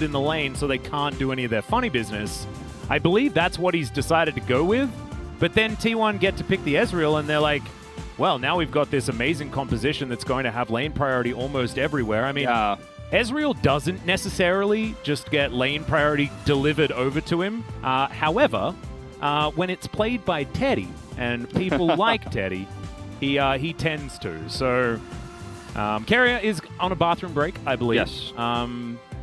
in the lane so they can't do any of their funny business. I believe that's what he's decided to go with. But then T1 get to pick the Ezreal, and they're like, well, now we've got this amazing composition that's going to have lane priority almost everywhere. I mean, Ezreal doesn't necessarily just get lane priority delivered over to him. However, when it's played by Teddy, and people like Teddy, he tends to. So, Carrier is on a bathroom break, I believe. Yes.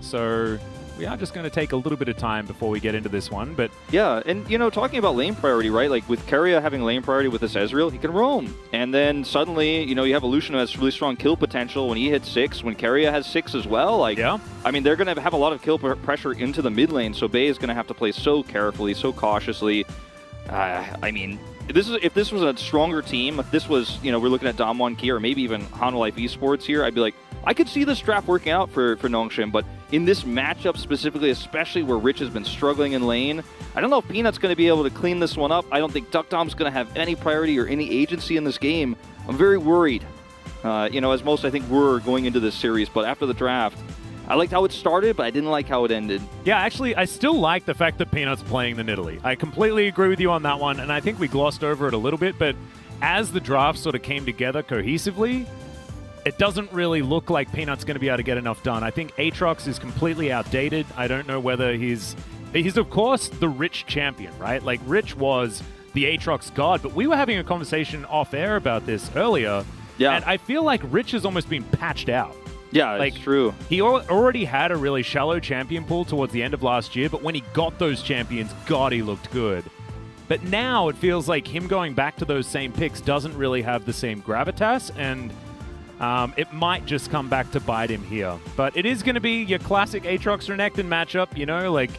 So we are just going to take a little bit of time before we get into this one. But yeah, and talking about lane priority, right? Like with Carrier having lane priority with this Ezreal, he can roam. And then suddenly, you have Lucian who has really strong kill potential when he hits 6, when Carrier has 6 as well. Like, yeah. I mean, they're going to have a lot of kill pressure into the mid lane, so Bay is going to have to play so carefully, so cautiously. I mean, if this was a stronger team, if this was, we're looking at Damwon Key or maybe even Hanwha Life Esports here, I'd be like, I could see this draft working out for Nongshim, but in this matchup specifically, especially where Rich has been struggling in lane, I don't know if Peanut's going to be able to clean this one up. I don't think DuckDom's going to have any priority or any agency in this game. I'm very worried, as most I think were going into this series, but after the draft, I liked how it started, but I didn't like how it ended. Yeah, actually, I still like the fact that Peanut's playing the Nidalee. I completely agree with you on that one, and I think we glossed over it a little bit, but as the draft sort of came together cohesively, it doesn't really look like Peanut's going to be able to get enough done. I think Aatrox is completely outdated. I don't know whether he's of course the Rich champion, right? Like, Rich was the Aatrox god, but we were having a conversation off air about this earlier, and I feel like Rich has almost been patched out. Yeah, like, it's true. He already had a really shallow champion pool towards the end of last year, but when he got those champions, God, he looked good. But now it feels like him going back to those same picks doesn't really have the same gravitas, and it might just come back to bite him here. But it is going to be your classic Aatrox Renekton matchup, like,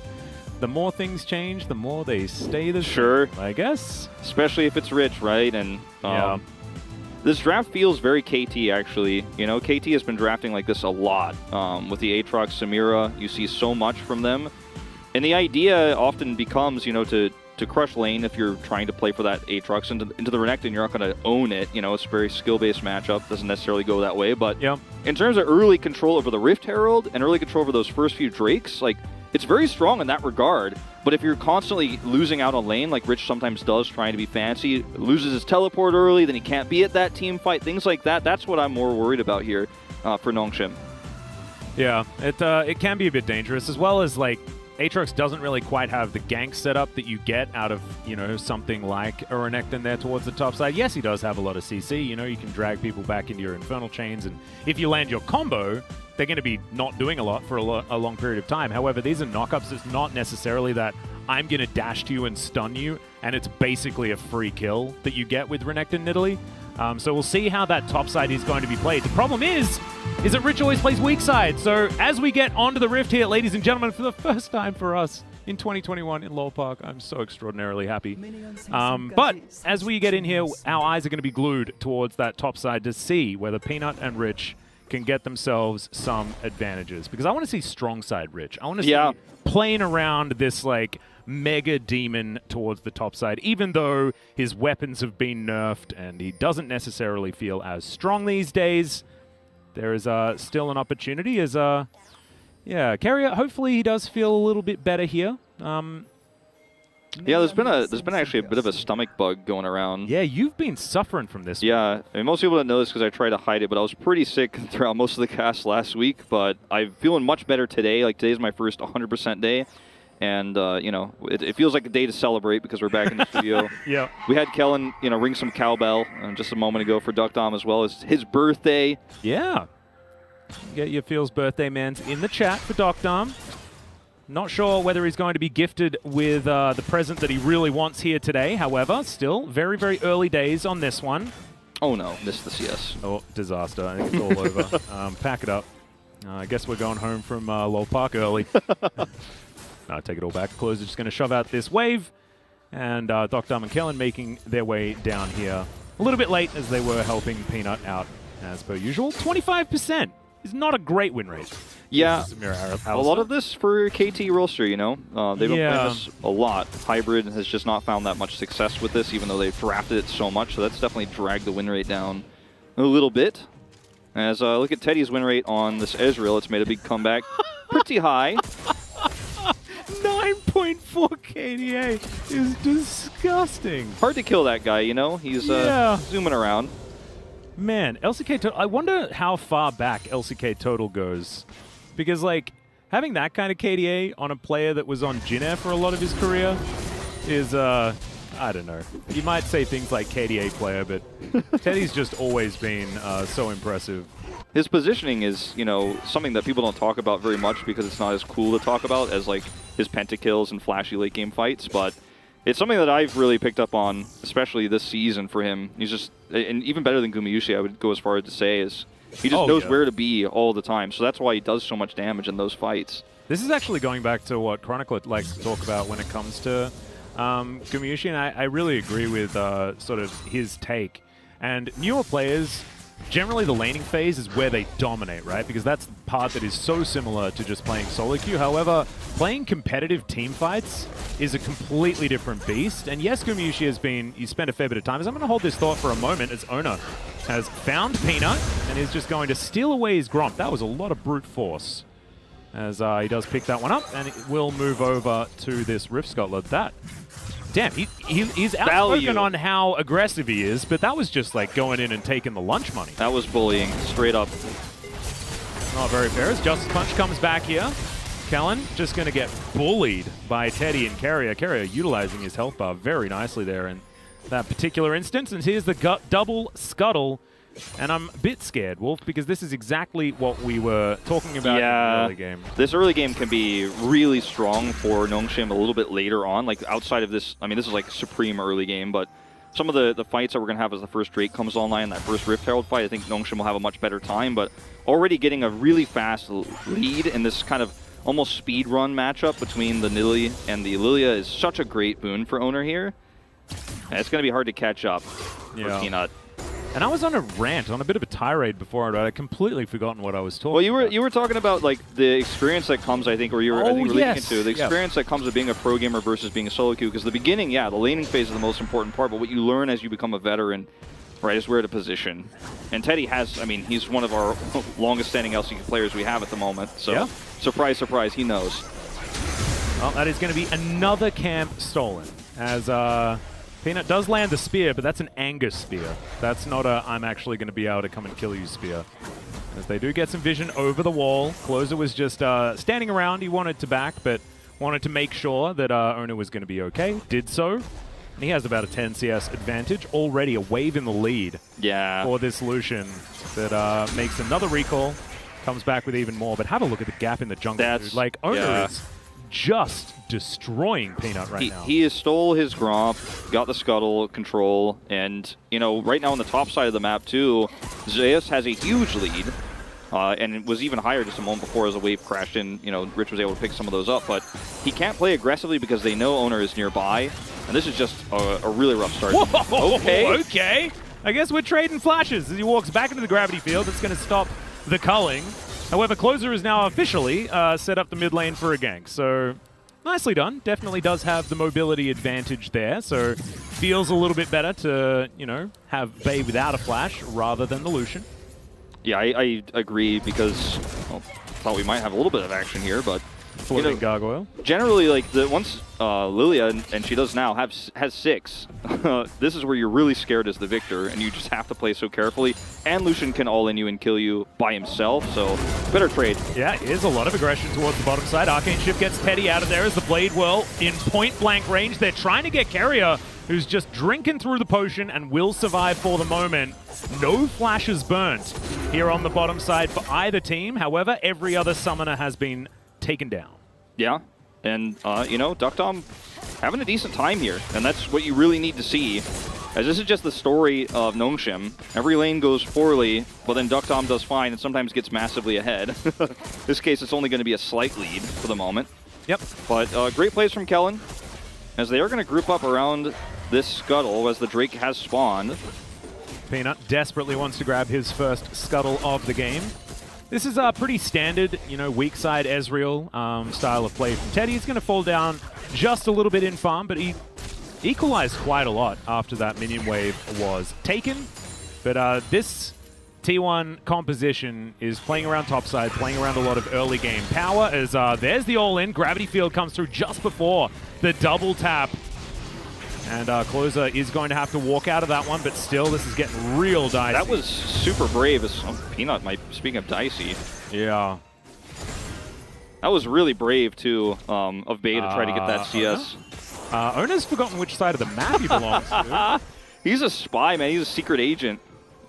the more things change, the more they stay the same, I guess. Especially if it's Rich, right? And this draft feels very KT, actually. KT has been drafting like this a lot. With the Aatrox, Samira, you see so much from them. And the idea often becomes, to crush lane if you're trying to play for that Aatrox into the Renekton, you're not going to own it. It's a very skill-based matchup. Doesn't necessarily go that way. But in terms of early control over the Rift Herald and early control over those first few Drakes, like, it's very strong in that regard. But if you're constantly losing out on lane, like Rich sometimes does, trying to be fancy, loses his teleport early, then he can't be at that team fight, things like that, that's what I'm more worried about here for Nongshim. Yeah, it can be a bit dangerous, as well as, like, Aatrox doesn't really quite have the gank setup that you get out of, something like a Renekton there towards the top side. Yes, he does have a lot of CC. You can drag people back into your Infernal Chains, and if you land your combo, they're going to be not doing a lot for a long period of time. However, these are knockups. It's not necessarily that I'm going to dash to you and stun you, and it's basically a free kill that you get with Renekton Nidalee. So we'll see how that top side is going to be played. The problem is that Rich always plays weak side. So as we get onto the Rift here, ladies and gentlemen, for the first time for us in 2021 in LoL Park, I'm so extraordinarily happy. But as we get in here, our eyes are going to be glued towards that top side to see whether Peanut and Rich can get themselves some advantages. Because I want to see strong side Rich. I want to see playing around this, like, mega demon towards the top side, even though his weapons have been nerfed and he doesn't necessarily feel as strong these days. There is still an opportunity as Carrier, hopefully he does feel a little bit better here. There's been actually a bit of a stomach bug going around. Yeah, you've been suffering from this. Yeah, I mean, most people don't know this because I try to hide it, but I was pretty sick throughout most of the cast last week, but I'm feeling much better today. Like, today's my first 100% day. And, it feels like a day to celebrate because we're back in the studio. Yeah. We had Kellen, ring some cowbell just a moment ago for DuckDom as well as his birthday. Yeah. Get your Feels birthday mans in the chat for DuckDom. Not sure whether he's going to be gifted with the present that he really wants here today. However, still very, very early days on this one. Oh, no. Missed the CS. Oh, disaster. I think it's all over. Pack it up. I guess we're going home from LoL Park early. No, take it all back. Close is just going to shove out this wave. And DuckDom and Kellen making their way down here a little bit late as they were helping Peanut out as per usual. 25% is not a great win rate. Yeah, a lot of this for KT Roaster, They've been playing this a lot. Hybrid has just not found that much success with this, even though they've drafted it so much. So that's definitely dragged the win rate down a little bit. As look at Teddy's win rate on this Ezreal. It's made a big comeback. pretty high. 9.4 KDA is disgusting. Hard to kill that guy, you know? He's zooming around. Man, LCK total. I wonder how far back LCK total goes. Because, like, having that kind of KDA on a player that was on Jin for a lot of his career is, I don't know. You might say things like KDA player, but Teddy's just always been so impressive. His positioning is, you know, something that people don't talk about very much because it's not as cool to talk about as, like, his pentakills and flashy late game fights, but it's something that I've really picked up on, especially this season for him. He's just, and even better than Gumayusi, I would go as far as to say, is he just knows where to be all the time, so that's why he does so much damage in those fights. This is actually going back to what Chronicler likes to talk about when it comes to Gumayusi, and I really agree with sort of his take. And newer players, generally the laning phase is where they dominate, right? Because that's the part that is so similar to just playing solo queue. However, playing competitive team fights is a completely different beast. And yes, Gumayusi has been, you spent a fair bit of time. As I'm going to hold this thought for a moment, as Owner has found Peanut and is just going to steal away his Gromp. That was a lot of brute force. As he does pick that one up, and it will move over to this Rift Scuttler. Damn, he's outspoken on how aggressive he is, but that was just like going in and taking the lunch money. That was bullying, straight up. Not very fair as Justice Punch comes back here. Kellen just going to get bullied by Teddy and Carrier. Carrier utilizing his health bar very nicely there in that particular instance. And here's the double scuttle. And I'm a bit scared, Wolf, because this is exactly what we were talking about in the early game. This early game can be really strong for Nongshim a little bit later on. Like, outside of this, I mean, this is like supreme early game, but some of the fights that we're going to have as the first Drake comes online, that first Rift Herald fight, I think Nongshim will have a much better time. But already getting a really fast lead in this kind of almost speed run matchup between the Nilly and the Lilia is such a great boon for Owner here. And it's going to be hard to catch up for Peanut. And I was on a rant, on a bit of a tirade before, but I'd completely forgotten what I was talking about. Well, you were talking about like the experience that comes, I think, or you were relating it to the experience that comes with being a pro gamer versus being a solo queue. Because the beginning, the laning phase is the most important part, but what you learn as you become a veteran, right, is where to position. And Teddy has, I mean, he's one of our longest-standing LCK players we have at the moment. So, surprise, surprise, he knows. Well, that is going to be another camp stolen, as Peanut does land the spear, but that's an Angus spear. That's not a I'm actually going to be able to come and kill you spear. As they do get some vision over the wall. Closer was just standing around. He wanted to back, but wanted to make sure that Owner was going to be okay. Did so. And he has about a 10 CS advantage. Already a wave in the lead for this Lucian that makes another recall. Comes back with even more. But have a look at the gap in the jungle, dude. Like, Owner is just destroying Peanut now. He has stole his Gromp, got the scuttle control, and, you know, right now on the top side of the map, too, Zeus has a huge lead, and it was even higher just a moment before as a wave crashed in. You know, Rich was able to pick some of those up, but he can't play aggressively because they know Owner is nearby, and this is just a really rough start. Whoa, okay. I guess we're trading flashes as he walks back into the gravity field. That's going to stop the culling. However, Closer is now officially set up the mid lane for a gank, so nicely done. Definitely does have the mobility advantage there, so feels a little bit better to, you know, have Bay without a flash rather than the Lucian. Yeah, I agree because, well, thought we might have a little bit of action here, but Floating gargoyle. Generally, like once Lilia, and she does now, has 6, this is where you're really scared as the victor, and you just have to play so carefully. And Lucian can all-in you and kill you by himself, so better trade. Yeah, here's a lot of aggression towards the bottom side. Arcane Shift gets Teddy out of there as the Blade Whirl in point-blank range. They're trying to get Carrier, who's just drinking through the potion and will survive for the moment. No flashes burnt here on the bottom side for either team. However, every other summoner has been taken down. Yeah, and, you know, Duckdom having a decent time here, and that's what you really need to see, as this is just the story of Nongshim. Every lane goes poorly, but then Duckdom does fine and sometimes gets massively ahead. This case, it's only going to be a slight lead for the moment. Yep. But great plays from Kellen, as they are going to group up around this scuttle as the Drake has spawned. Peanut desperately wants to grab his first scuttle of the game. This is a pretty standard, you know, weak side Ezreal style of play from Teddy. He's going to fall down just a little bit in farm, but he equalized quite a lot after that minion wave was taken. But this T1 composition is playing around topside, playing around a lot of early game power as there's the all-in. Gravity Field comes through just before the double tap. And Closer is going to have to walk out of that one, but still, this is getting real dicey. That was super brave. Peanut, speaking of dicey. Yeah. That was really brave, too, of Bay to try to get that CS. Ona's forgotten which side of the map he belongs to. He's a spy, man. He's a secret agent.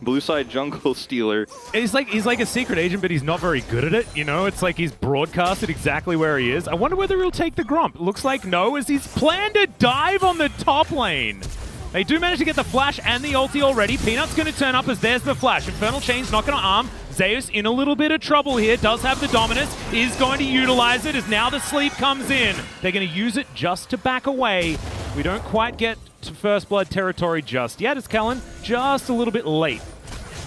Blue side jungle stealer. He's like a secret agent, but he's not very good at it. You know, it's like he's broadcasted exactly where he is. I wonder whether he'll take the Grump. Looks like no, as he's planned a dive on the top lane. They do manage to get the flash and the ulti already. Peanut's going to turn up as there's the flash. Infernal Chain's not going to arm. Zeus in a little bit of trouble here. Does have the dominance. Is going to utilize it as now the sleep comes in. They're going to use it just to back away. We don't quite get to First Blood territory just yet, as Kellen just a little bit late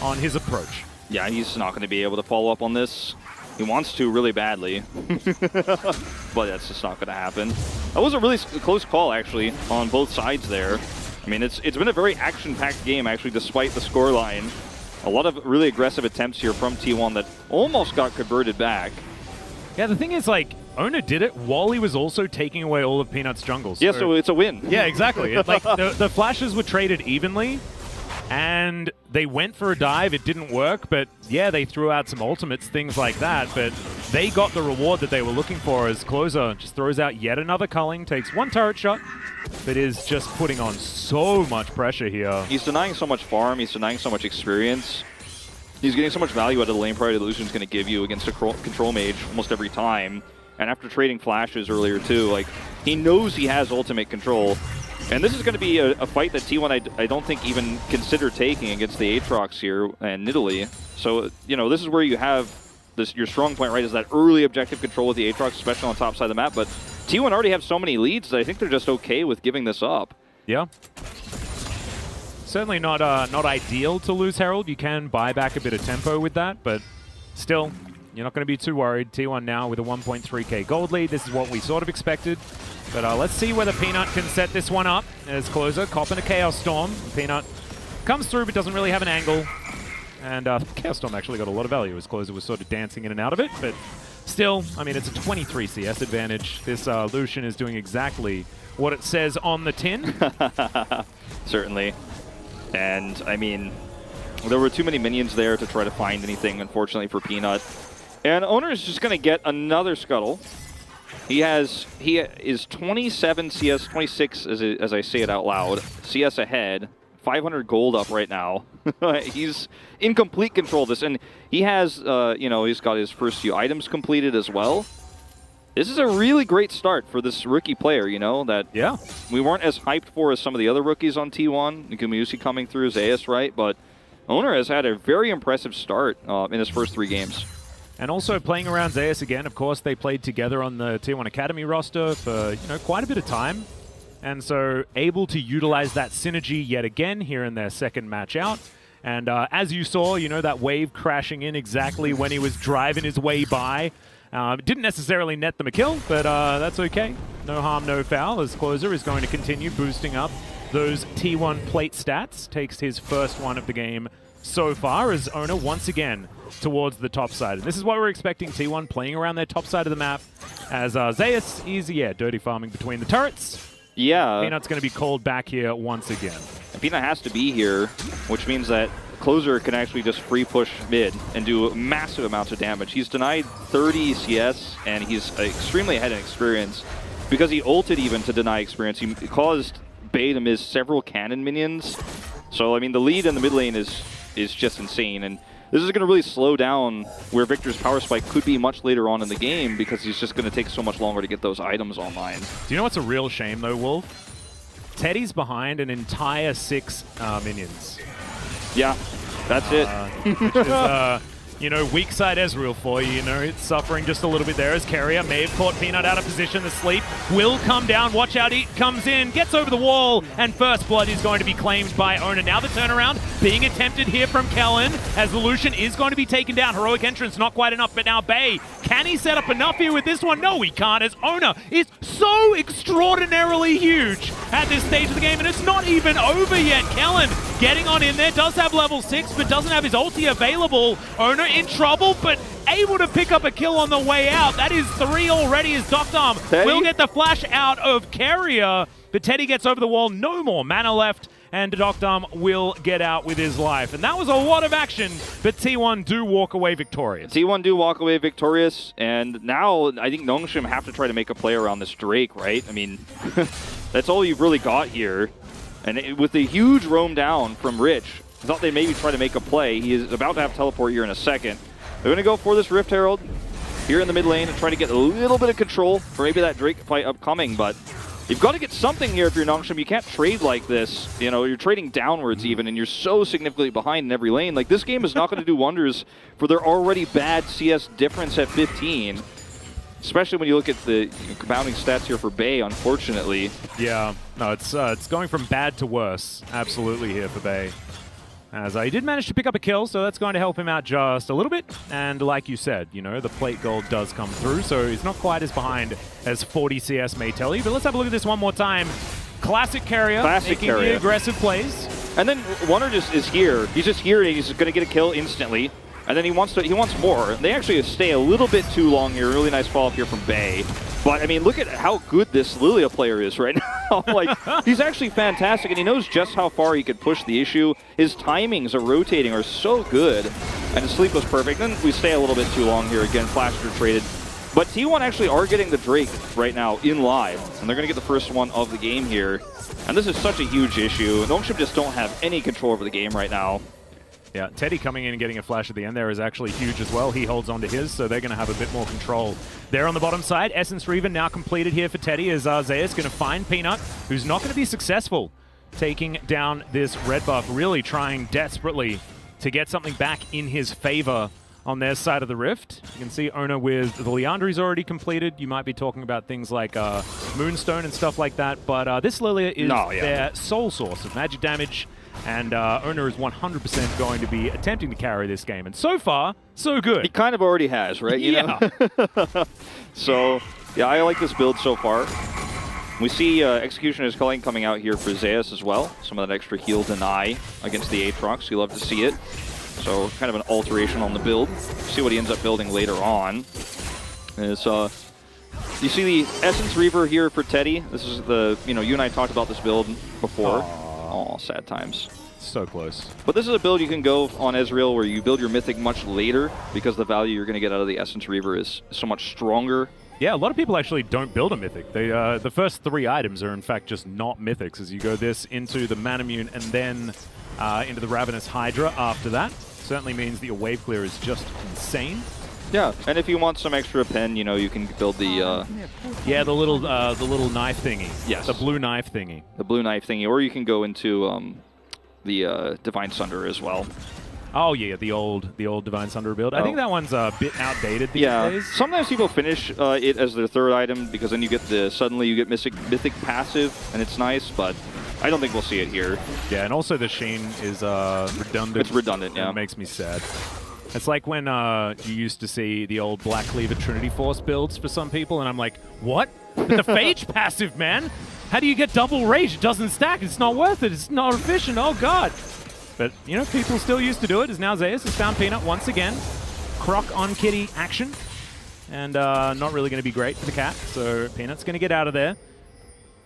on his approach. Yeah, he's not going to be able to follow up on this. He wants to really badly, but that's just not going to happen. That was a really close call, actually, on both sides there. I mean, it's been a very action-packed game, actually, despite the scoreline. A lot of really aggressive attempts here from T1 that almost got converted back. Yeah, the thing is, like, Ona did it while he was also taking away all of Peanut's jungles. Yeah, so it's a win. Yeah, exactly. Like, the flashes were traded evenly, and they went for a dive. It didn't work, but yeah, they threw out some ultimates, things like that. But they got the reward that they were looking for as Closer just throws out yet another culling, takes one turret shot, but is just putting on so much pressure here. He's denying so much farm. He's denying so much experience. He's getting so much value out of the lane priority Illusion's going to give you against a control mage almost every time. And after trading flashes earlier too, like, he knows he has ultimate control. And this is going to be a fight that T1 I don't think even consider taking against the Aatrox here and Nidalee. So, you know, this is where you have your strong point, right, is that early objective control with the Aatrox, especially on the top side of the map. But T1 already have so many leads that I think they're just okay with giving this up. Yeah. Certainly not ideal to lose Herald. You can buy back a bit of tempo with that, but still, you're not going to be too worried. T1 now with a 1.3k gold lead. This is what we sort of expected. But let's see whether Peanut can set this one up as Closer copping a Chaos Storm. Peanut comes through but doesn't really have an angle. And Chaos Storm actually got a lot of value as Closer was sort of dancing in and out of it. But still, I mean, it's a 23 CS advantage. This Lucian is doing exactly what it says on the tin. Certainly. And, I mean, there were too many minions there to try to find anything, unfortunately, for Peanut. And Owner is just going to get another Scuttle. He is 27 CS, 26 as I say it out loud, CS ahead, 500 gold up right now. He's in complete control of this, and he has, you know, he's got his first few items completed as well. This is a really great start for this rookie player, you know, that we weren't as hyped for as some of the other rookies on T1. Gumusi coming through, Zeus, right? But Owner has had a very impressive start in his first 3 games. And also playing around Zeus again. Of course, they played together on the T1 Academy roster for, you know, quite a bit of time. And so able to utilize that synergy yet again here in their second match out. And as you saw, you know, that wave crashing in exactly when he was driving his way by. Didn't necessarily net them a kill, but that's okay. No harm, no foul, as Closer is going to continue boosting up those T1 plate stats. Takes his first one of the game so far as Owner once again towards the top side. And this is what we're expecting, T1 playing around their top side of the map as Zeus is, dirty farming between the turrets. Yeah. Peanut's going to be called back here once again. And Peanut has to be here, which means that Closer can actually just free push mid and do massive amounts of damage. He's denied 30 CS, and he's extremely ahead in experience. Because he ulted even to deny experience, he caused Bay to miss several cannon minions. So, I mean, the lead in the mid lane is just insane. And this is going to really slow down where Victor's power spike could be much later on in the game because he's just going to take so much longer to get those items online. Do you know what's a real shame, though, Wolf? Teddy's behind an entire 6 minions. Yeah, that's it. Which is, you know, weak side Ezreal for you. You know, it's suffering just a little bit there as Carrier may have caught Peanut out of position. The sleep will come down. Watch out, he comes in, gets over the wall, and First Blood is going to be claimed by Owner. Now the turnaround being attempted here from Kellen as the Lucian is going to be taken down. Heroic entrance, not quite enough, but now Bay can Can he set up enough here with this one? No, he can't, as Ona is so extraordinarily huge at this stage of the game, and it's not even over yet. Kellen getting on in there, does have level 6, but doesn't have his ulti available. Ona in trouble, but able to pick up a kill on the way out. That is 3 already as Doctom will get the flash out of Carrier, but Teddy gets over the wall, no more mana left, and Doctom will get out with his life. And that was a lot of action, but T1 do walk away victorious. T1 do walk away victorious, and now I think Nongshim have to try to make a play around this Drake, right? I mean, that's all you've really got here. And with the huge roam down from Rich, I thought they'd maybe try to make a play. He is about to have teleport here in a second. They're going to go for this Rift Herald here in the mid lane and try to get a little bit of control for maybe that Drake fight upcoming, but you've got to get something here if you're Nongshim. You can't trade like this. You know, you're trading downwards even, and you're so significantly behind in every lane. Like, this game is not going to do wonders for their already bad CS difference at 15. Especially when you look at the compounding stats here for Bay, unfortunately. Yeah, no, it's going from bad to worse, absolutely, here for Bay. As he did manage to pick up a kill, so that's going to help him out just a little bit. And like you said, you know, the plate gold does come through, so he's not quite as behind as 40 CS may tell you. But let's have a look at this one more time. Classic Carrier, making the aggressive plays. And then Wonder just is here. He's just here, and he's going to get a kill instantly. And then he wants more. They actually stay a little bit too long here. Really nice follow-up here from Bay. But, I mean, look at how good this Lilia player is right now. Like, he's actually fantastic, and he knows just how far he could push the issue. His timings of rotating are so good, and his sleep was perfect. Then we stay a little bit too long here. Again, Flasher traded. But T1 actually are getting the Drake right now in live, and they're going to get the first one of the game here. And this is such a huge issue. Nongshim just don't have any control over the game right now. Yeah, Teddy coming in and getting a flash at the end there is actually huge as well. He holds on to his, so they're going to have a bit more control. There on the bottom side, Essence Reaver now completed here for Teddy as Zeus going to find Peanut, who's not going to be successful taking down this red buff, really trying desperately to get something back in his favor on their side of the rift. You can see Ona with the Liandry's already completed. You might be talking about things like Moonstone and stuff like that, but this Lilia is their sole source of magic damage. And Ona is 100% going to be attempting to carry this game. And so far, so good. He kind of already has, right? You know? So, yeah, I like this build so far. We see Executioner's Culling coming out here for Zeus as well. Some of that extra heal deny against the Aatrox. You love to see it. So, kind of an alteration on the build. See what he ends up building later on. Is, you see the Essence Reaver here for Teddy. This is the, you and I talked about this build before. Oh, sad times. So close. But this is a build you can go on Ezreal where you build your Mythic much later because the value you're going to get out of the Essence Reaver is so much stronger. Yeah, a lot of people actually don't build a Mythic. They, the first 3 items are in fact just not Mythics, as you go this into the Manamune and then into the Ravenous Hydra after that. Certainly means that your wave clear is just insane. Yeah, and if you want some extra pen, you can build the... yeah, the little knife thingy. Yes. The blue knife thingy. The blue knife thingy, or you can go into the Divine Sunder as well. Oh yeah, the old Divine Sunder build. I think that one's a bit outdated these days. Sometimes people finish it as their 3rd item because then you get suddenly you get Mythic passive, and it's nice, but I don't think we'll see it here. Yeah, and also the Sheen is redundant. It's redundant, yeah. It makes me sad. It's like when you used to see the old Black Cleaver Trinity Force builds for some people, and I'm like, what? But the Phage passive, man? How do you get double rage? It doesn't stack. It's not worth it. It's not efficient. Oh, God. But, people still used to do it, as now Zeus has found Peanut once again. Croc on Kitty action. And not really going to be great for the cat, so Peanut's going to get out of there.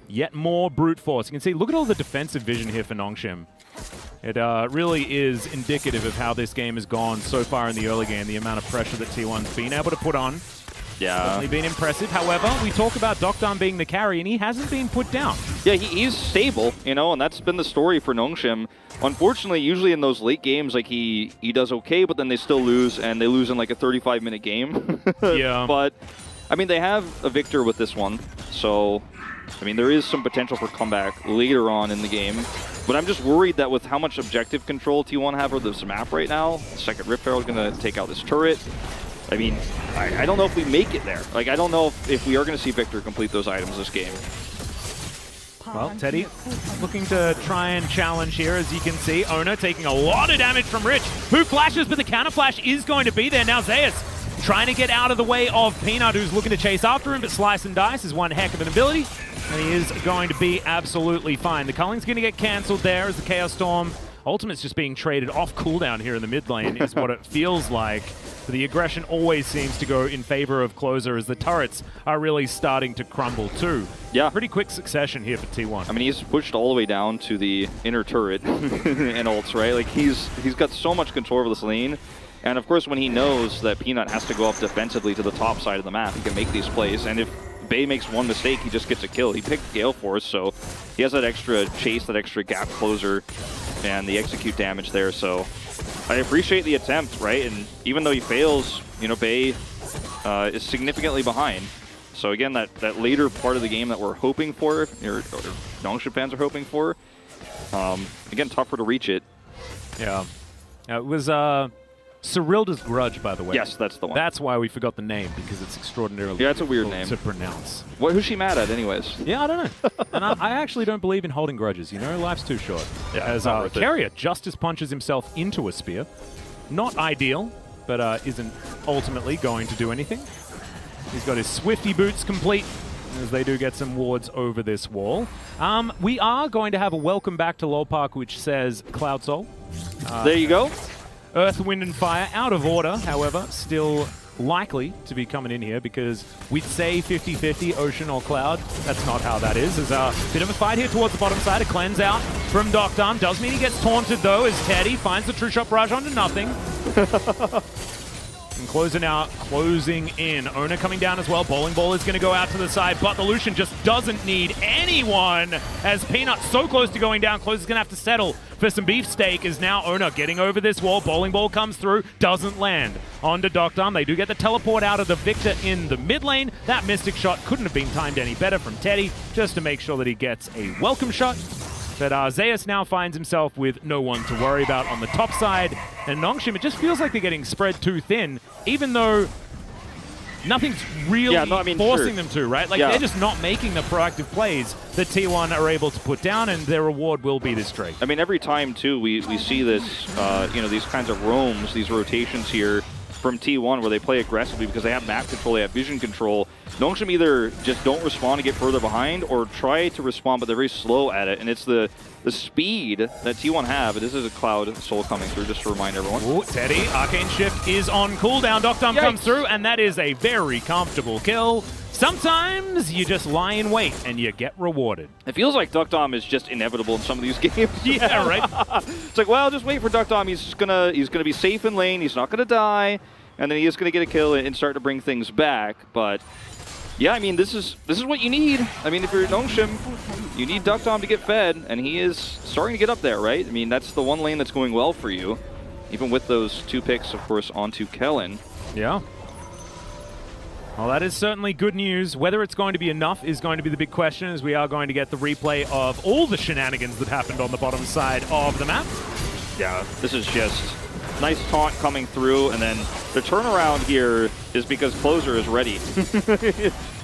Yet more brute force. You can see, look at all the defensive vision here for Nongshim. It really is indicative of how this game has gone so far in the early game, the amount of pressure that T1's been able to put on. Yeah. Certainly been impressive. However, we talk about Doctom being the carry, and he hasn't been put down. Yeah, he's stable, and that's been the story for Nongshim. Unfortunately, usually in those late games, like he does okay, but then they still lose, and they lose in like a 35-minute game. Yeah. But, I mean, they have a victor with this one, so... I mean, there is some potential for comeback later on in the game, but I'm just worried that with how much objective control T1 have over this map right now, second Rift Herald is going to take out this turret. I mean, I don't know if we make it there. Like, I don't know if we are going to see Victor complete those items this game. Well, Teddy looking to try and challenge here, as you can see. Ona taking a lot of damage from Rich, who flashes, but the counter flash is going to be there. Now Zeus trying to get out of the way of Peanut, who's looking to chase after him, but Slice and Dice is one heck of an ability, and he is going to be absolutely fine. The culling's going to get cancelled there as the Chaos Storm Ultimate's just being traded off cooldown here in the mid lane is what it feels like. But the aggression always seems to go in favor of Closer as the turrets are really starting to crumble too. Yeah. Pretty quick succession here for T1. I mean, he's pushed all the way down to the inner turret and ults, right? Like, he's got so much control over this lane. And of course, when he knows that Peanut has to go up defensively to the top side of the map, he can make these plays. And if Bay makes one mistake, he just gets a kill. He picked Gale Force, so he has that extra chase, that extra gap closer, and the execute damage there. So I appreciate the attempt, right? And even though he fails, you know, Bay is significantly behind. So again, that later part of the game that we're hoping for, or Nongshim fans are hoping for, again, tougher to reach it. Yeah. It was Cyrilda's Grudge, by the way. Yes, that's the one. That's why we forgot the name, because it's extraordinarily it's a weird difficult name to pronounce. Who's she mad at, anyways? Yeah, I don't know. And I actually don't believe in holding grudges. You know, life's too short. Yeah, as Carrier Justice punches himself into a spear. Not ideal, but isn't ultimately going to do anything. He's got his Swifty boots complete, as they do get some wards over this wall. We are going to have a welcome back to LoL Park, which says Cloud Soul. There you go. Earth, Wind, and Fire, out of order, however, still likely to be coming in here because we'd say 50-50, Ocean or Cloud. That's not how that is. There's a bit of a fight here towards the bottom side. A cleanse out from Doctarm. Does mean he gets taunted, though, as Teddy finds the True Shot Barrage onto nothing. And closing out, closing in. Ona coming down as well. Bowling Ball is going to go out to the side, but the Lucian just doesn't need anyone as Peanut's so close to going down. Close is going to have to settle for some beefsteak as now Ona getting over this wall. Bowling Ball comes through, doesn't land onto Doctarm. They do get the teleport out of the Victor in the mid lane. That Mystic Shot couldn't have been timed any better from Teddy, just to make sure that he gets a welcome shot. But Zeus now finds himself with no one to worry about on the top side. And Nongshim, it just feels like they're getting spread too thin, even though nothing's really forcing them to, right? Like, they're just not making the proactive plays that T1 are able to put down, and their reward will be this Drake. I mean, every time, too, we see this, you know, these kinds of roams, these rotations here from T1 where they play aggressively because they have map control, they have vision control. Nongshim either just don't respond to get further behind or try to respond, but they're very slow at it. And it's the speed that T1 have. This is a Cloud Soul coming through, just to remind everyone. Ooh, Teddy, Arcane Shift is on cooldown. Doctarm comes through, and that is a very comfortable kill. Sometimes you just lie in wait and you get rewarded. It feels like Doctarm is just inevitable in some of these games. Yeah, right? It's like, well, just wait for Doctarm. He's gonna be safe in lane. He's not gonna die, and then he is gonna get a kill and start to bring things back. But yeah, I mean, this is what you need. I mean, if you're Nongshim, you need Doctarm to get fed, and he is starting to get up there, right? I mean, that's the one lane that's going well for you, even with those 2 picks, of course, onto Kellen. Yeah. Well, that is certainly good news. Whether it's going to be enough is going to be the big question, as we are going to get the replay of all the shenanigans that happened on the bottom side of the map. Yeah, this is just nice taunt coming through, and then the turnaround here is because Closer is ready.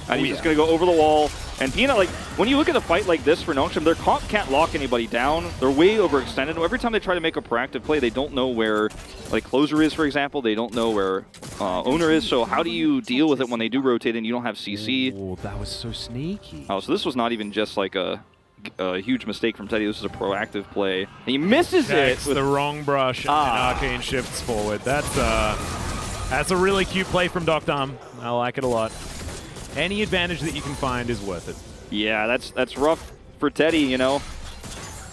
And he's just going to go over the wall. And Peanut, like, when you look at a fight like this for Nongshim, their comp can't lock anybody down. They're way overextended. Every time they try to make a proactive play, they don't know where, like, Closer is, for example. They don't know where Owner is. So how do you deal with it when they do rotate and you don't have CC? Oh, that was so sneaky. Oh, so this was not even just like a huge mistake from Teddy. This is a proactive play. And he misses it. With the wrong brush and Arcane shifts forward. That's a really cute play from Doctarm. I like it a lot. Any advantage that you can find is worth it. Yeah, that's rough for Teddy, you know.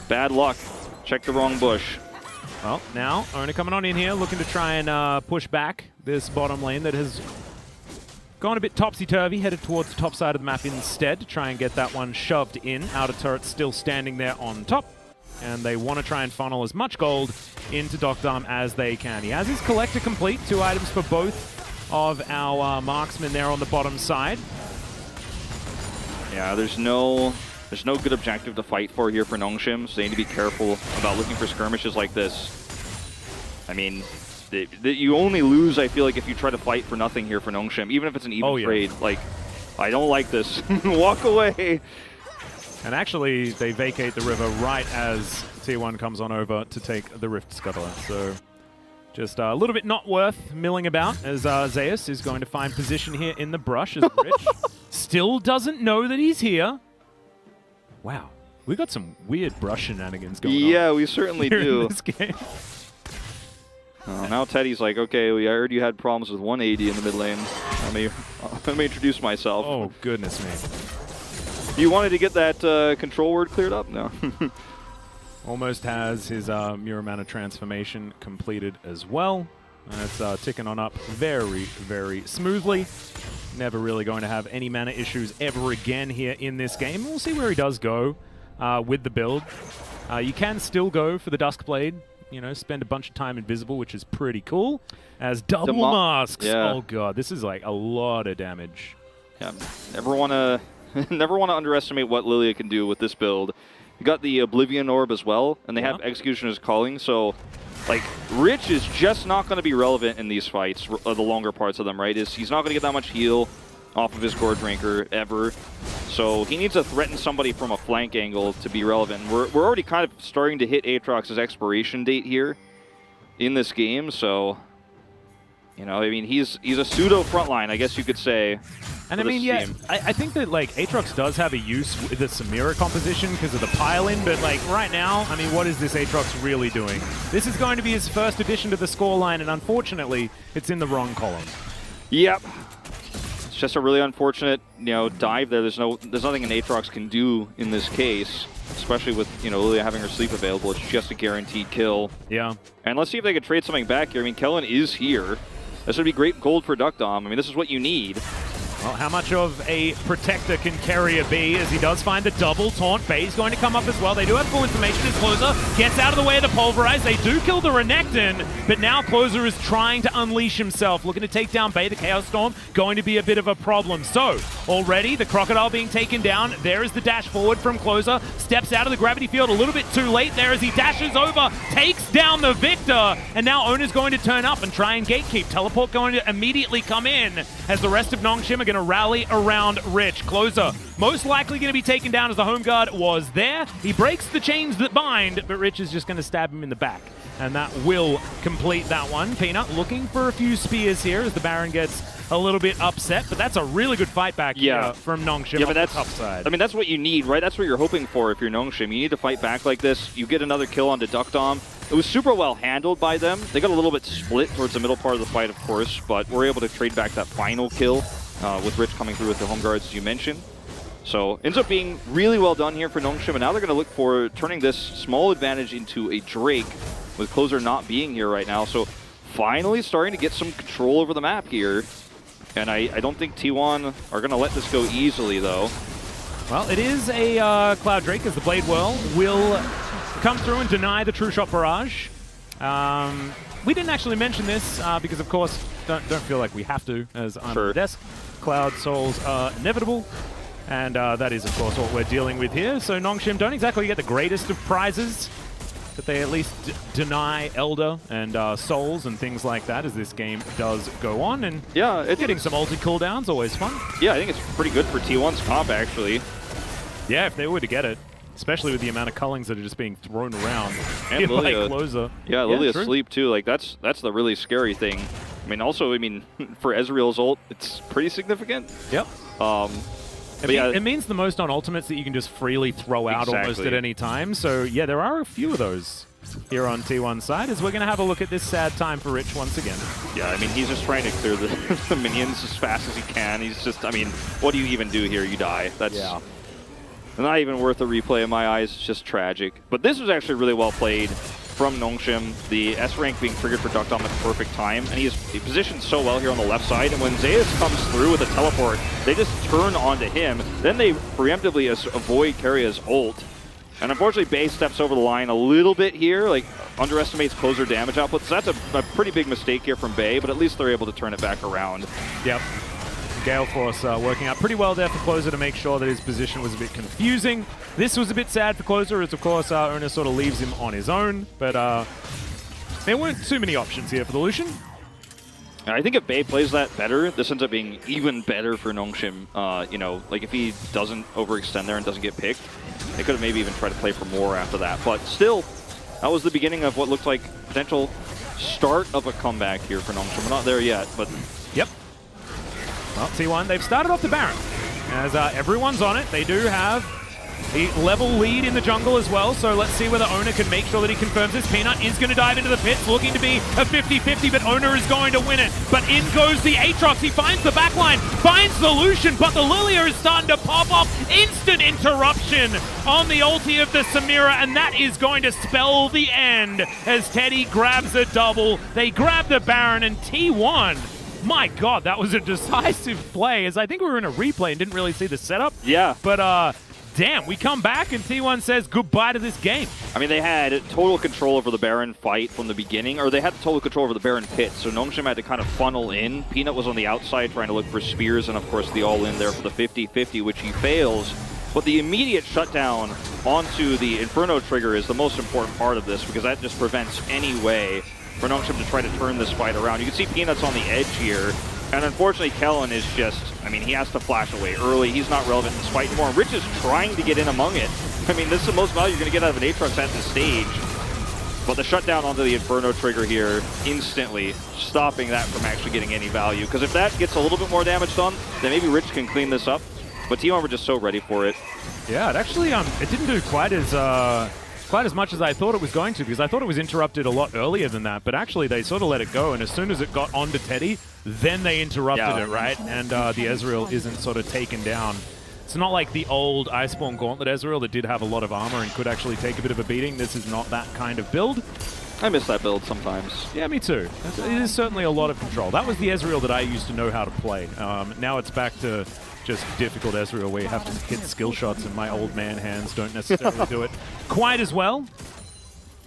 Bad luck. Check the wrong bush. Well, now Ona coming on in here, looking to try and push back this bottom lane that has gone a bit topsy-turvy, headed towards the top side of the map instead to try and get that one shoved in. Outer turret still standing there on top, and they want to try and funnel as much gold into Doctarm as they can. He has his collector complete, 2 items for both of our marksmen there on the bottom side. Yeah, there's no good objective to fight for here for Nongshim, so they need to be careful about looking for skirmishes like this. I mean, you only lose, I feel like, if you try to fight for nothing here for Nongshim, even if it's an even trade. Like, I don't like this. Walk away. And actually, they vacate the river right as T1 comes on over to take the Rift Scuttler. So Just a little bit not worth milling about, as Zeus is going to find position here in the brush, as Rich still doesn't know that he's here. Wow. We got some weird brush shenanigans going on. Yeah, we certainly do. In this game. Now Teddy's like, okay, I heard you had problems with 180 in the mid lane. Let me introduce myself. Oh, goodness me. You wanted to get that control word cleared up? No. Almost has his Mirror Mana transformation completed as well. And it's ticking on up very, very smoothly. Never really going to have any mana issues ever again here in this game. We'll see where he does go with the build. You can still go for the Duskblade. You know, spend a bunch of time invisible, which is pretty cool. As double masks. Yeah. Oh god, this is like a lot of damage. Yeah, never want to underestimate what Lilia can do with this build. You got the Oblivion Orb as well, and they have Executioner's Calling, so like Rich is just not going to be relevant in these fights, the longer parts of them, right? He's not going to get that much heal off of his Gorge Ranker ever, so he needs to threaten somebody from a flank angle to be relevant. We're already kind of starting to hit Aatrox's expiration date here in this game, so you know, I mean, he's a pseudo frontline, I guess you could say. And I mean, yeah, I think that like Aatrox does have a use with the Samira composition because of the pile-in, but like right now, I mean, what is this Aatrox really doing? This is going to be his first addition to the scoreline, and unfortunately, it's in the wrong column. Yep. It's just a really unfortunate, you know, dive there. There's nothing an Aatrox can do in this case, especially with, you know, Lilia having her sleep available. It's just a guaranteed kill. Yeah. And let's see if they can trade something back here. I mean, Kellen is here. This would be great gold for Duckdom. I mean, this is what you need. Well, how much of a protector can Carrier be as he does find the double taunt? Bay's going to come up as well. They do have full information as Closer gets out of the way of the Pulverize. They do kill the Renekton, but now Closer is trying to unleash himself, looking to take down Bay. The Chaos Storm going to be a bit of a problem. So, already the Crocodile being taken down. There is the dash forward from Closer. Steps out of the gravity field a little bit too late there as he dashes over, takes down the Victor, and now Owner's going to turn up and try and gatekeep. Teleport going to immediately come in as the rest of Nongshim are going to rally around Rich. Closer most likely going to be taken down as the home guard was there. He breaks the chains that bind, but Rich is just going to stab him in the back. And that will complete that one. Peanut looking for a few spears here as the Baron gets a little bit upset, but that's a really good fight back here from Nongshim on the top side. I mean, that's what you need, right? That's what you're hoping for if you're Nongshim. You need to fight back like this. You get another kill onto Duckdom. It was super well handled by them. They got a little bit split towards the middle part of the fight, of course, but we're able to trade back that final kill with Rich coming through with the home guards, as you mentioned. So ends up being really well done here for Nongshim, and now they're going to look for turning this small advantage into a Drake, with Closer not being here right now. So finally starting to get some control over the map here. And I don't think T1 are going to let this go easily, though. Well, it is a Cloud Drake, as the Blade Whirl will come through and deny the True Shot Barrage. We didn't actually mention this because, of course, don't feel like we have to, as I'm on the desk. Cloud Souls are inevitable, and that is, of course, what we're dealing with here. So Nongshim don't exactly get the greatest of prizes, but they at least deny Elder and Souls and things like that as this game does go on. And yeah, getting some ulti cooldowns, always fun. Yeah, I think it's pretty good for T1's comp, actually. Yeah, if they were to get it. Especially with the amount of cullings that are just being thrown around. And Lilia. Closer. Yeah, Lilia's sleep too. Like that's the really scary thing. I mean, also, I mean, for Ezreal's ult, it's pretty significant. Yep. It means the most on ultimates that you can just freely throw out almost at any time. So yeah, there are a few of those here on T1's side, as we're going to have a look at this sad time for Rich once again. Yeah, I mean, he's just trying to clear the minions as fast as he can. He's just, I mean, what do you even do here? You die. That's not even worth a replay in my eyes. It's just tragic. But this was actually really well played from Nongshim. The S rank being triggered for Duckdom at the perfect time. And he's positioned so well here on the left side. And when Zeus comes through with a teleport, they just turn onto him. Then they preemptively avoid Carria's ult. And unfortunately, Bay steps over the line a little bit here, like underestimates Closer damage output. So that's a pretty big mistake here from Bay, but at least they're able to turn it back around. Yep. Gale Force working out pretty well there for Closer to make sure that his position was a bit confusing. This was a bit sad for Closer, as of course Owner sort of leaves him on his own, but there weren't too many options here for the Lucian. I think if Bay plays that better, this ends up being even better for Nongshim. You know, like if he doesn't overextend there and doesn't get picked, they could have maybe even tried to play for more after that. But still, that was the beginning of what looked like potential start of a comeback here for Nongshim. We're not there yet, but... Yep. Well, T1, they've started off the Baron. As everyone's on it, they do have the level lead in the jungle as well, so let's see whether Owner can make sure that he confirms this. Peanut is going to dive into the pits, looking to be a 50-50, but Owner is going to win it. But in goes the Aatrox. He finds the backline, finds the Lucian, but the Lilia is starting to pop off. Instant interruption on the ulti of the Samira, and that is going to spell the end as Teddy grabs a double. They grab the Baron, and T1... My God, that was a decisive play, as I think we were in a replay and didn't really see the setup. Yeah. But, damn, we come back and T1 says goodbye to this game. I mean, they had total control over the Baron fight from the beginning, or they had total control over the Baron pit, so Nongshim had to kind of funnel in. Peanut was on the outside trying to look for spears, and of course the all-in there for the 50-50, which he fails. But the immediate shutdown onto the Inferno trigger is the most important part of this, because that just prevents any way for Nongshim to try to turn this fight around. You can see Peanut's on the edge here, and unfortunately Kellen is just, I mean, he has to flash away early. He's not relevant in this fight anymore. Rich is trying to get in among it. I mean, this is the most value you're going to get out of an Aatrox at this stage. But the shutdown onto the Inferno trigger here, instantly stopping that from actually getting any value. Because if that gets a little bit more damage done, then maybe Rich can clean this up. But T1 were just so ready for it. Yeah, it actually, it didn't do quite as much as I thought it was going to, because I thought it was interrupted a lot earlier than that, but actually they sort of let it go, and as soon as it got onto Teddy, then they interrupted it, right? And the Ezreal isn't sort of taken down. It's not like the old Iceborne Gauntlet Ezreal that did have a lot of armor and could actually take a bit of a beating. This is not that kind of build. I miss that build sometimes. Yeah, me too. It is certainly a lot of control. That was the Ezreal that I used to know how to play. Now it's back to just difficult Ezreal where you have to hit skill shots, and my old man hands don't necessarily do it quite as well.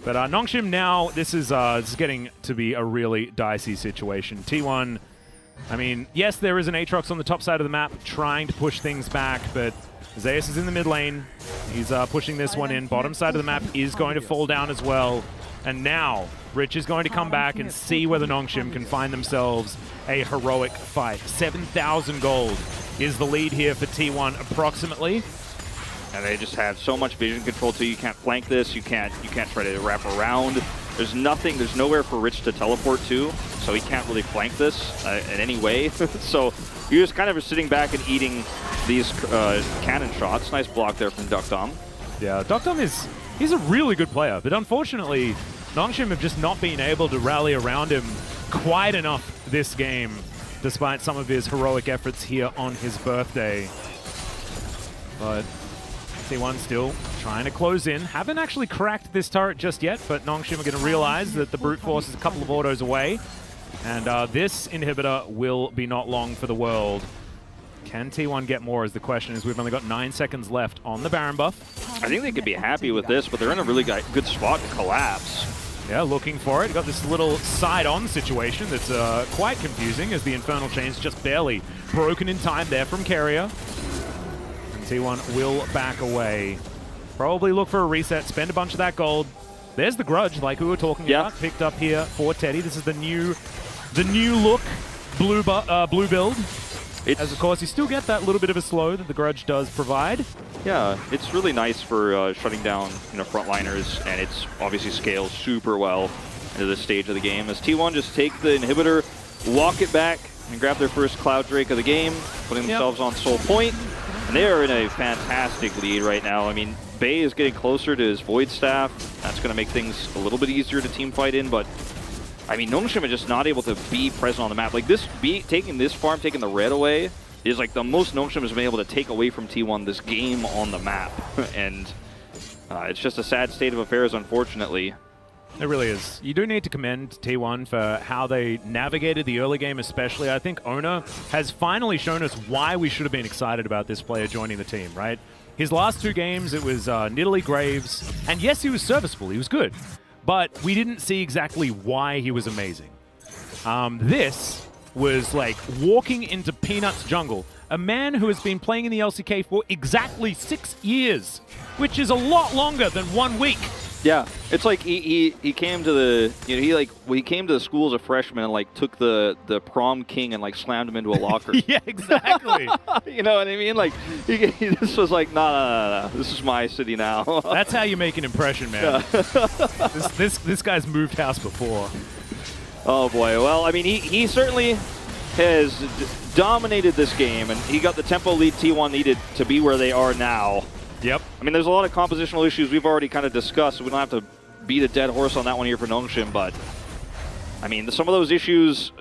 But Nongshim now, this is getting to be a really dicey situation. T1, I mean, yes, there is an Aatrox on the top side of the map trying to push things back, but Zeus is in the mid lane. He's pushing this one in. Bottom side of the map is going to fall down as well. And now, Rich is going to come back and see whether Nongshim can find themselves a heroic fight. 7,000 gold is the lead here for T1 approximately. And they just have so much vision control too. You can't flank this, you can't try to wrap around. There's nothing, there's nowhere for Rich to teleport to, so he can't really flank this in any way. So you're just kind of sitting back and eating these cannon shots. Nice block there from Duckdom. Yeah, Duckdom he's a really good player, but unfortunately, Nongshim have just not been able to rally around him quite enough this game, despite some of his heroic efforts here on his birthday. But T1 still trying to close in. Haven't actually cracked this turret just yet, but Nongshim are going to realize that the brute force is a couple of autos away. And this inhibitor will be not long for the world. Can T1 get more is the question, as we've only got 9 seconds left on the Baron buff. I think they could be happy with this, but they're in a really good spot to collapse. Yeah, looking for it. Got this little side-on situation that's quite confusing, as the Infernal Chain's just barely broken in time there from Carrier. And T1 will back away. Probably look for a reset, spend a bunch of that gold. There's the Grudge, like we were talking about, picked up here for Teddy. This is the new look blue build. As of course, you still get that little bit of a slow that the Grudge does provide. Yeah, it's really nice for shutting down frontliners, and it's obviously scales super well into this stage of the game. As T1 just take the inhibitor, walk it back, and grab their first Cloud Drake of the game, putting themselves on Soul Point. And they are in a fantastic lead right now. I mean, Bay is getting closer to his Void Staff. That's going to make things a little bit easier to team fight in, but I mean, Nongshim are just not able to be present on the map. Like taking this farm, taking the red away, is like the most Nongshim has been able to take away from T1 this game on the map. And it's just a sad state of affairs, unfortunately. It really is. You do need to commend T1 for how they navigated the early game especially. I think Owner has finally shown us why we should have been excited about this player joining the team, right? His last 2 games, it was Nidalee Graves, and yes, he was serviceable, he was good. But we didn't see exactly why he was amazing. This was like walking into Peanut's jungle. A man who has been playing in the LCK for exactly 6 years, which is a lot longer than 1 week. Yeah, it's like he came to the he came to the school as a freshman and like took the prom king and like slammed him into a locker. Yeah, exactly. You know what I mean? Like this was like no, this is my city now. That's how you make an impression, man. Yeah. This guy's moved house before. Oh boy. Well, I mean, he certainly has dominated this game, and he got the tempo lead T1 needed to be where they are now. Yep. I mean, there's a lot of compositional issues we've already kind of discussed, so we don't have to beat a dead horse on that one here for Nongshim, but I mean, some of those issues,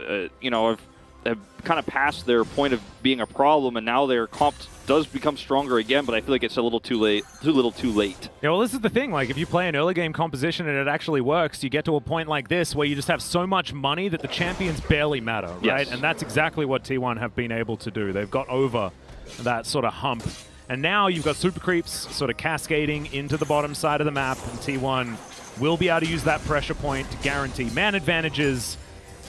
you know, have kind of passed their point of being a problem, and now their comp does become stronger again, but I feel like it's a little too late. Yeah, well, this is the thing. Like, if you play an early game composition and it actually works, you get to a point like this where you just have so much money that the champions barely matter, right? Yes. And that's exactly what T1 have been able to do. They've got over that sort of hump. And now you've got super creeps sort of cascading into the bottom side of the map, and T1 will be able to use that pressure point to guarantee man advantages.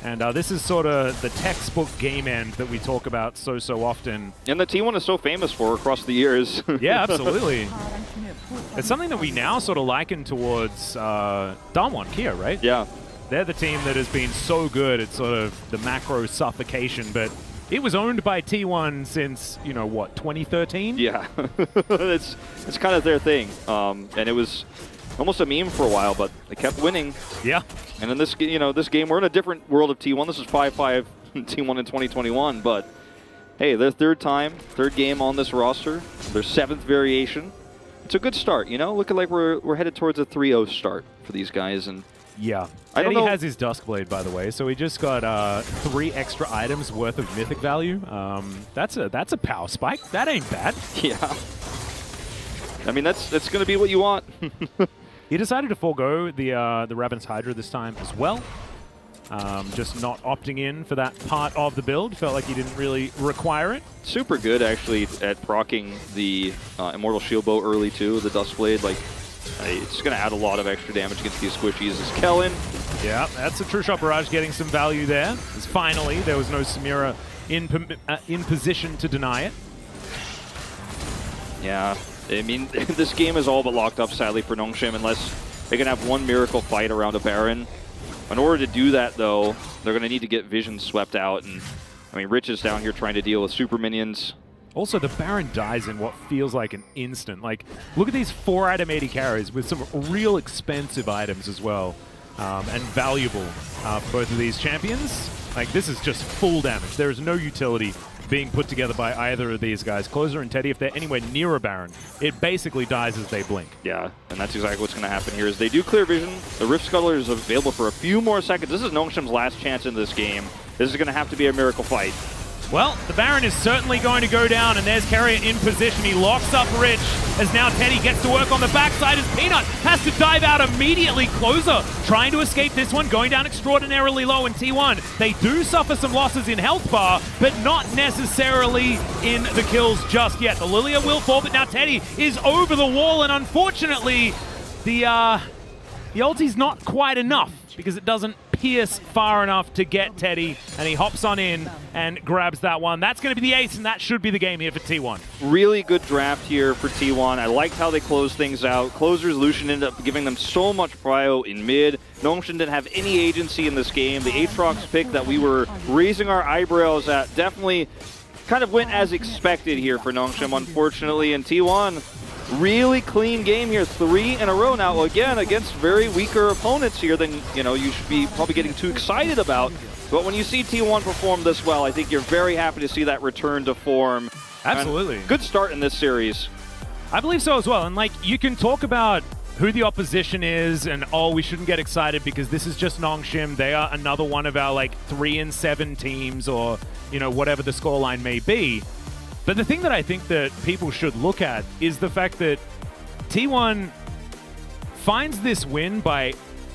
And this is sort of the textbook game end that we talk about so often. And the T1 is so famous for across the years. Yeah, absolutely. It's something that we now sort of liken towards Damwon Kia, right? Yeah. They're the team that has been so good at sort of the macro suffocation, but it was owned by T1 since, you know, what, 2013? Yeah. it's kind of their thing. And it was almost a meme for a while, but they kept winning. Yeah. And in this, you know, this game, we're in a different world of T1. This is 5-5 T1 in 2021, but hey, their third game on this roster, their 7th variation. It's a good start, you know? Looking like we're headed towards a 3-0 start for these guys, and yeah. I don't Eddie know. has his Duskblade, by the way, so he just got 3 extra items worth of mythic value. That's a power spike. That ain't bad. Yeah. I mean, that's going to be what you want. He decided to forego the Ravenous Hydra this time as well. Just not opting in for that part of the build. Felt like he didn't really require it. Super good, actually, at proccing the Immortal Shield Bow early, too, the Duskblade. Like, it's going to add a lot of extra damage against these squishies. Is Kellen. Yeah, that's a True Shot Barrage getting some value there. As finally, there was no Samira in position to deny it. Yeah. I mean, this game is all but locked up, sadly, for Nongshim, unless they can have one miracle fight around a Baron. In order to do that, though, they're going to need to get Vision swept out. And I mean, Rich is down here trying to deal with super minions. Also, the Baron dies in what feels like an instant. Like, look at these 4-item AD carries with some real expensive items as well. And valuable for both of these champions. Like, this is just full damage. There is no utility being put together by either of these guys. Closer and Teddy, if they're anywhere near a Baron, it basically dies as they blink. Yeah, and that's exactly what's going to happen here. Is they do clear Vision. The Rift Scuttler is available for a few more seconds. This is Nongshim's last chance in this game. This is going to have to be a miracle fight. Well, the Baron is certainly going to go down, and there's Carrier in position. He locks up Rich, as now Teddy gets to work on the backside as Peanut has to dive out immediately. Closer trying to escape this one, going down extraordinarily low in T1. They do suffer some losses in health bar, but not necessarily in the kills just yet. The Lilia will fall, but now Teddy is over the wall, and unfortunately, the ulti's not quite enough because it doesn't pierce far enough to get Teddy, and he hops on in and grabs that one. That's going to be the ace, and that should be the game here for T1. Really good draft here for T1. I liked how they closed things out. Closers, Lucian ended up giving them so much prio in mid. Nongshim didn't have any agency in this game. The Aatrox pick that we were raising our eyebrows at definitely kind of went as expected here for Nongshim, unfortunately, and T1 really clean game here, 3 in a row now, again, against very weaker opponents here than, you know, you should be probably getting too excited about. But when you see T1 perform this well, I think you're very happy to see that return to form. Absolutely. And good start in this series. I believe so as well. And, like, you can talk about who the opposition is and, oh, we shouldn't get excited because this is just Nongshim. They are another one of our, like, 3-7 teams or, you know, whatever the scoreline may be. But the thing that I think that people should look at is the fact that T1 finds this win by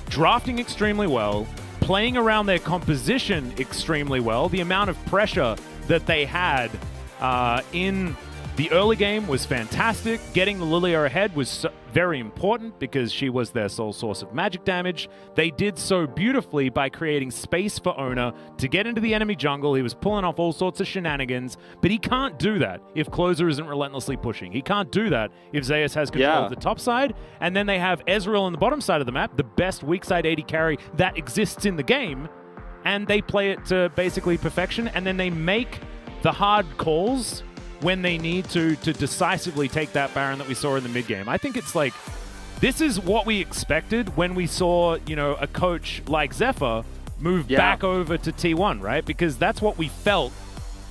drafting extremely well, playing around their composition extremely well. The amount of pressure that they had in the early game was fantastic. Getting the Lilia ahead was very important because she was their sole source of magic damage. They did so beautifully by creating space for Ona to get into the enemy jungle. He was pulling off all sorts of shenanigans, but he can't do that if Closer isn't relentlessly pushing. He can't do that if Zeus has control of the top side. And then they have Ezreal on the bottom side of the map, the best weak side AD carry that exists in the game, and they play it to basically perfection, and then they make the hard calls when they need to decisively take that Baron that we saw in the mid-game. I think it's like, this is what we expected when we saw, you know, a coach like Zephyr move back over to T1, right? Because that's what we felt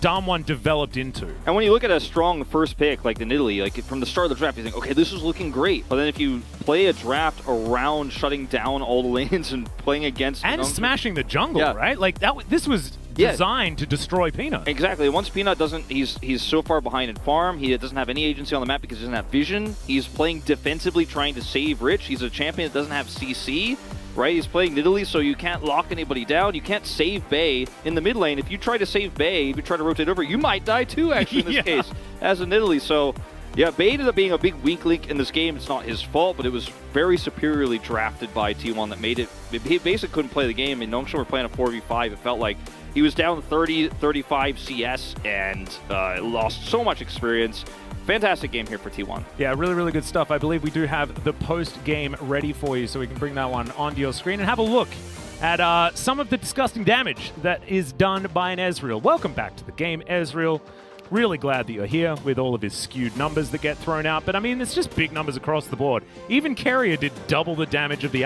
Damwon developed into. And when you look at a strong first pick like the Nidalee, like from the start of the draft, you think, okay, this is looking great. But then if you play a draft around shutting down all the lanes and playing against and smashing the jungle, right? Like this was designed to destroy Peanut. Exactly. Once Peanut doesn't, he's so far behind in farm. He doesn't have any agency on the map because he doesn't have vision. He's playing defensively, trying to save Rich. He's a champion that doesn't have CC. Right, he's playing Nidalee, so you can't lock anybody down. You can't save Bay in the mid lane. If you try to save Bay, if you try to rotate over, you might die too, actually, in this case, as a Nidalee. So, yeah, Bay ended up being a big weak link in this game. It's not his fault, but it was very superiorly drafted by T1 that made it. He basically couldn't play the game, and Nongshan were playing a 4v5. It felt like he was down 30, 35 CS and lost so much experience. Fantastic game here for T1. Yeah, really, really good stuff. I believe we do have the post-game ready for you, so we can bring that one onto your screen and have a look at some of the disgusting damage that is done by an Ezreal. Welcome back to the game, Ezreal. Really glad that you're here with all of his skewed numbers that get thrown out. But, I mean, it's just big numbers across the board. Even Carrier did double the damage of the